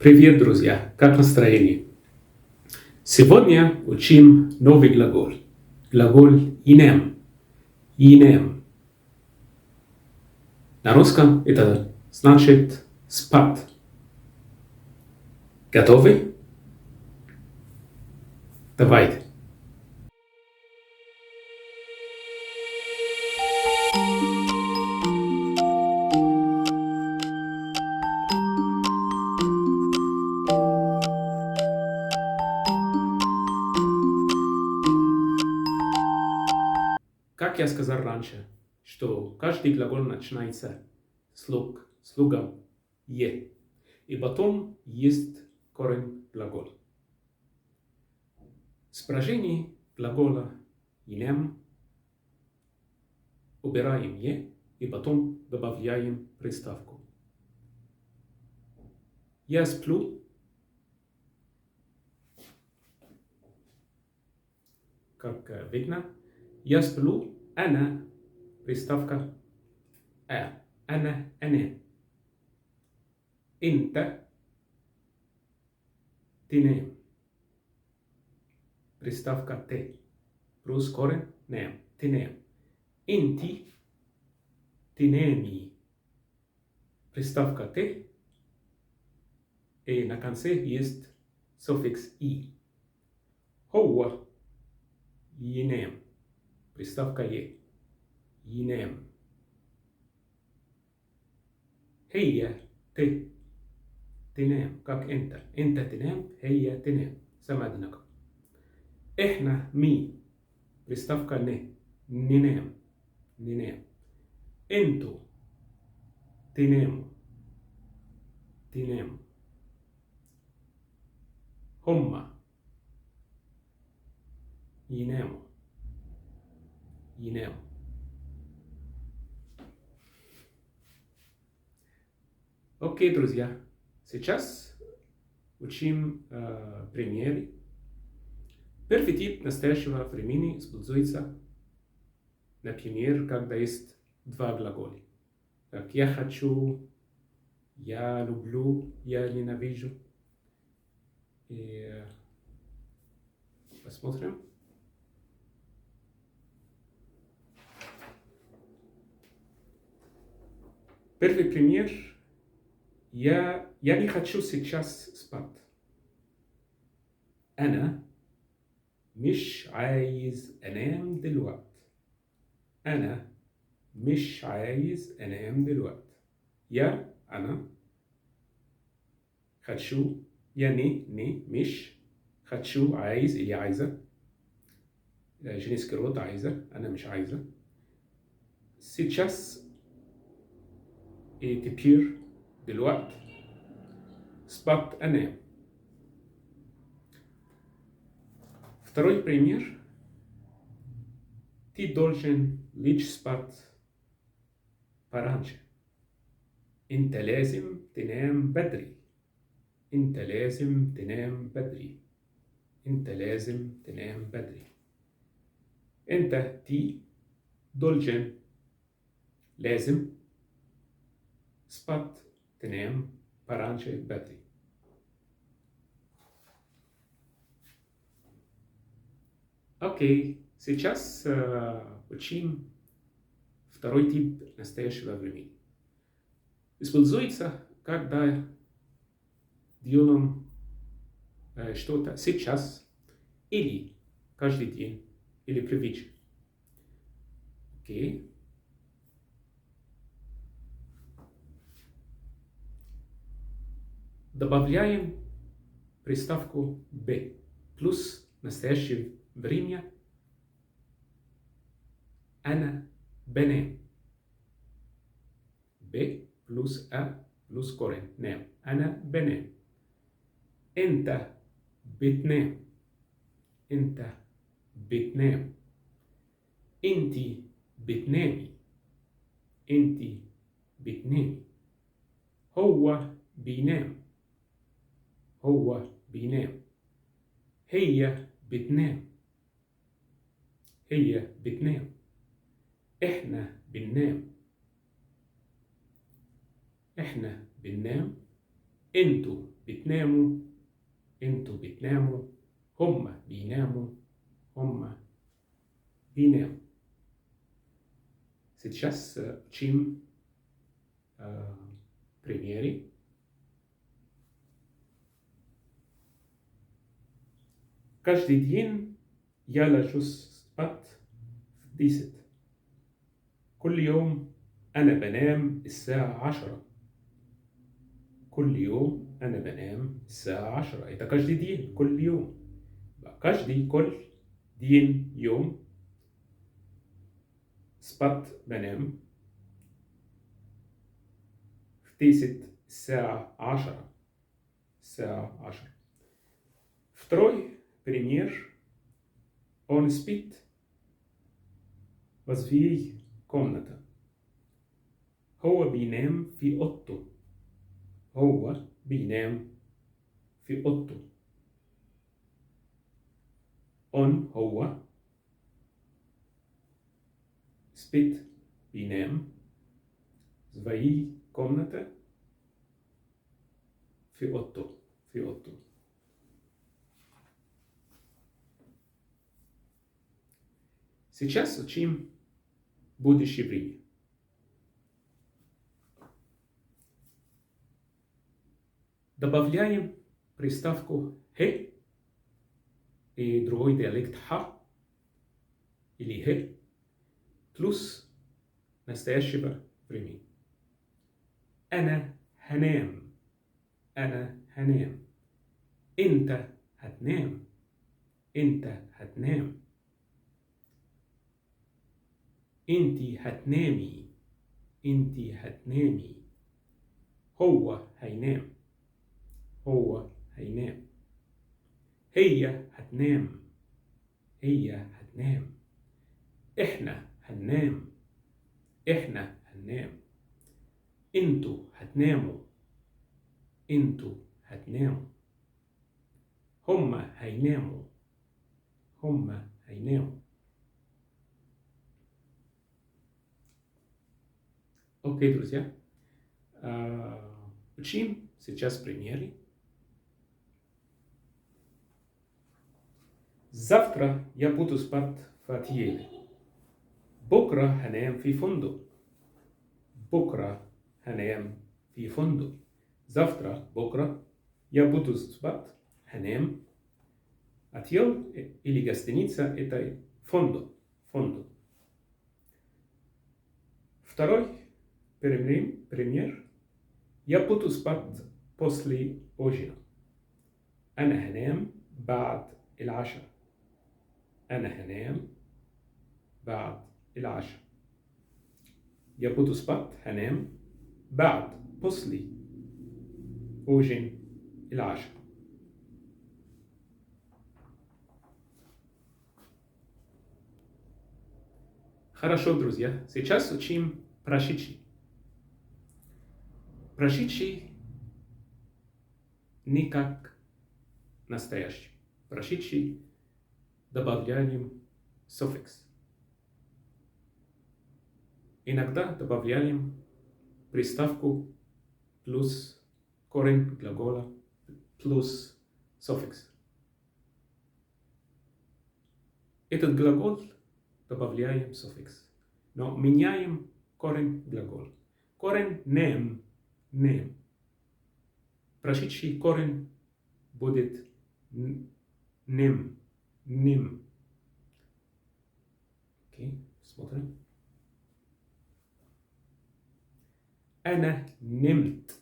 Привет, друзья! Как настроение? Сегодня учим новый глагол. Глагол «инем». «Инем». На русском это значит «спать». Готовы? Давайте. Как я сказал раньше, что каждый глагол начинается слогом «е», и потом есть корень глагола. Спряжение глагола «инем» убираем «е» и потом добавляем приставку. Я сплю. Как видно, я сплю, أنا приставка أنا أنام. أنت تنام. приставка ت плюс корень نام تنام. أنت تنامي. приставка т и на конце есть суффикс и. هو ينام. приставка е. ينام. هي تنام. как أنت تنام هي تنام. سمع одинаково. إحنا приставка ننام. أنتوا تناموا. هما يناموا. Окей, друзья, сейчас учим примеры. Первый тип настоящего времени используется, например, когда есть два глагола. Как я хочу, я люблю, я ненавижу. И посмотрим. Первый пример. Я не хочу сейчас спать. أنا مش عايز أنام دلوقت. أنا مش عايز أنام دلوقت. يا أنا хочу я не مش хочу عايز اللي عايزة женский род عايزة أنا مش عايزة. Сейчас и теперь دلوقت спать أنام. Второй пример. Ты должен лечь спать пораньше. أنت لازم تنام بدري. أنت لازم تنام بدري. أنت لازم تنام بدري. أنت должен لازم спать تنام пораньше بدري. Окей, сейчас учим второй тип настоящего времени. Используется, когда делаем что-то сейчас или каждый день, или привычка. Окей. Добавляем приставку «б» плюс настоящее время أنا بنام. ب плюс плюс корень نام. أنا بنام. أنت بتنام. أنت بتنام. أنت بتنامي. أنت بتنامي. هو بينام. هو بينام. هي بتنام. هي بتنام. إحنا بننام. إحنا بننام. أنتوا بتناموا، انتوا بتناموا، هما بيناموا، هما بيناموا. Сейчас учим примеры. Каждый день я ложусь спать в 10. كل يوم أنا بنام الساعة 10. كل يوم أنا بنام الساعة 10. Это каждый день, كل يوم. каждый, كل, دين, يوم. спать بنام في 10 الساعة 10. الساعة 10. Второй пример. Он спит в своей комнате. هو بينام في أوضته. هو بينام في أوضته. هو спит بينام в своей комнате في أوضته. في أوضته. Сейчас учим будущее время. Добавляем приставку «х» и другой диалект «х» или «х» плюс настоящего времени. أنا هنام. أنا هنام. أنت هتنام. أنت هتنام. أنتي هتنامي. أنتي هتنامي. هو هينام. هو هينام. هي هتنام. هي هتنام. إحنا هننام. إحنا هننام. أنتوا هتناموا. أنتوا هتناموا. هما هيناموا. هما هيناموا. Окей, друзья. Учим сейчас примеры. Завтра я буду спать в отеле. بكرة هنام في فندق. بكرة هنام في فندق. завтра, بكرة, я буду спать, هنام. Отель или гостиница – это фондо. Фондо. Второй пример. Я буду спать после ужина. أنا هنام بعد العشاء. أنا هنام بعد العشاء. Я буду спать, هنام بعد, после ужин, العشاء. Хорошо, друзья. Сейчас учим прошедший. Прошедший не как настоящий. Прошедший добавляем суффикс. Иногда добавляем приставку плюс корень глагола плюс суффикс. Этот глагол добавляем суффикс, но меняем корень глагола. Корень нем, нем. Прошедший корень будет нем, нем. Окей, смотрим. أنا نمت.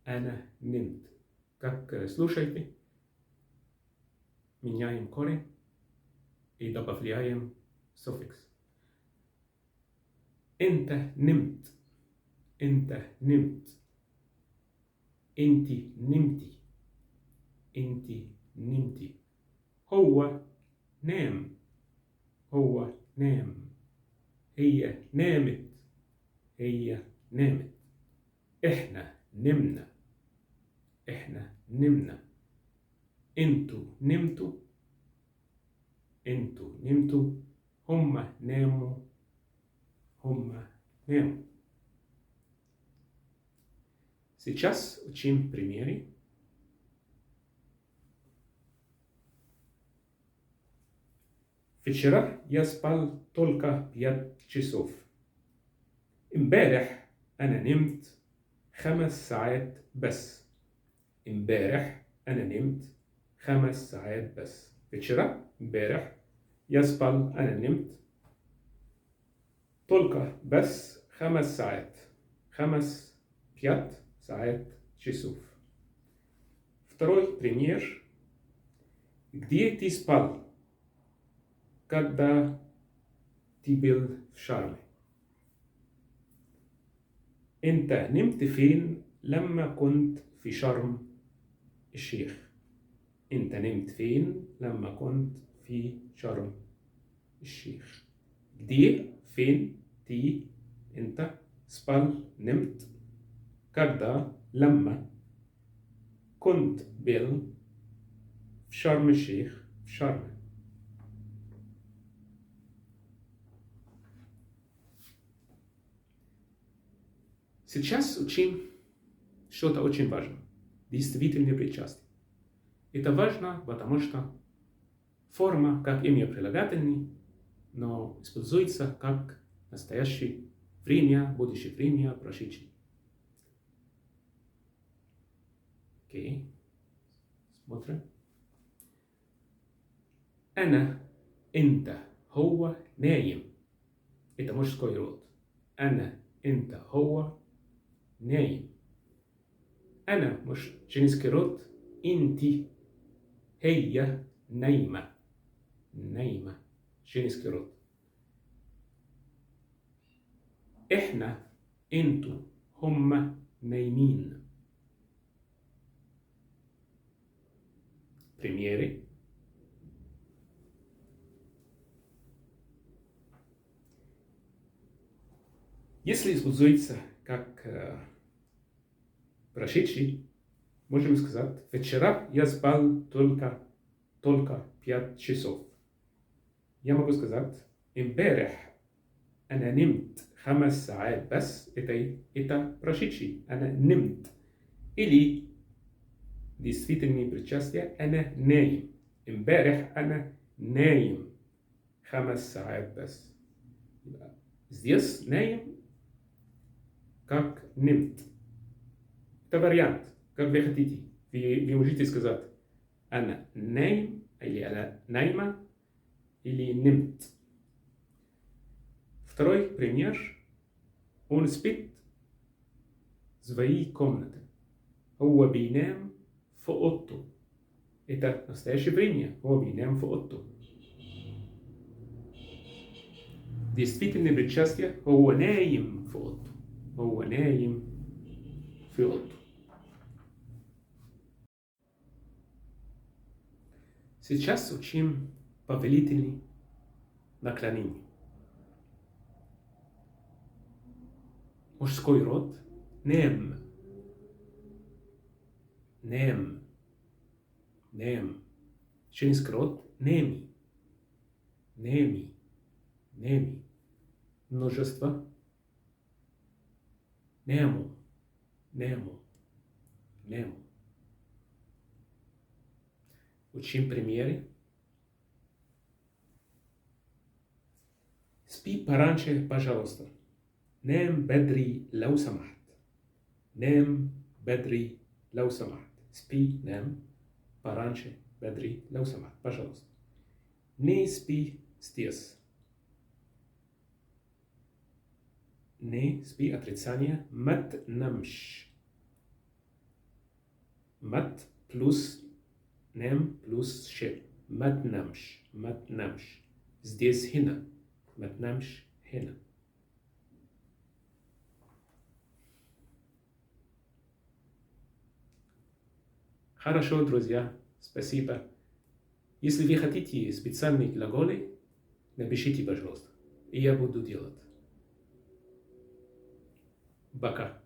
أنا نمت. Как слушайте, меняем корень и добавляем суффикс. أنت نمت. أنت نمت. أنتي نمتي. أنتي نمتي. هو نام. هو نام. هي نامت. هي نامت. إحنا نمنا. إحنا نمنا. أنتوا نمتوا. أنتوا نمتوا. هما ناموا. هما ناموا. Сейчас учим примеры. Вчера я спал только 5 часов. امبارح أنا نمت 5 ساعات بس. امبارح أنا نمت 5 ساعات بس. вчера امبارح я спал أنا نمت только بس 5 ساعات. 5 ساعات часов. Второй пример. Где ты спал, когда ты был в Шарме? أنت نمت فين لما كنت في شرم الشيخ؟ أنت نمت فين لما كنت في شرم الشيخ؟ где فين ты أنت спал نمت когда لما كنت был في شرم الشيخ في شرم. Сейчас учим что-то очень важное. Действительное причастие. Это важно, потому что форма как имя прилагательный, но используется как настоящее время, будущее время, прошедшее. Окей. Смотрим. أنا أنت هو نايم. Это мужской род. أنا أنت هو نايم. أنا مش женский род. أنتي هي نايمة. نايمة женский род. إحنا أنتوا هم نايمين. Примеры. Если используется как прошедший, можем сказать, вчера я спал только 5 часов. Я могу сказать, امبارح أنا نمت 5 ساعات بس. Это прошедший. أنا نمت. Или действительное причастие أنا نايم. امبارح أنا نايم 5 ساعات بس. Здесь نايم как نمت. Это вариант, как вы хотите. Вы можете сказать أنا نايم или أنا نايمة или نمت. Второй пример. Он спит в своей комнате. هو بينام في أوضته. Это настоящее время. هو بينام في أوضته. Действительное причастие. هو نايم في أوضته. هو نايم في أوضته. Сейчас учим повелительные наклонения. Мужской род. نام. نام. نام. женский род. نامي. نامي. نامي. множество. ناموا. ناموا. ناموا. Учим примеры. Спи пораньше, пожалуйста. نام بدري لو سمحت. نام بدري لو سمحت. спи, نام пораньше, بدري لو سمحت. пожалуйста. Не спи здесь. Не спи отрицание. ما تنامش. مت плюс نام плюс ش. ما تنامش. ما تنامش. здесь هنا. ما تنامش هنا. Хорошо, друзья, спасибо. Если вы хотите специальные глаголы, напишите, пожалуйста, и я буду делать. Пока.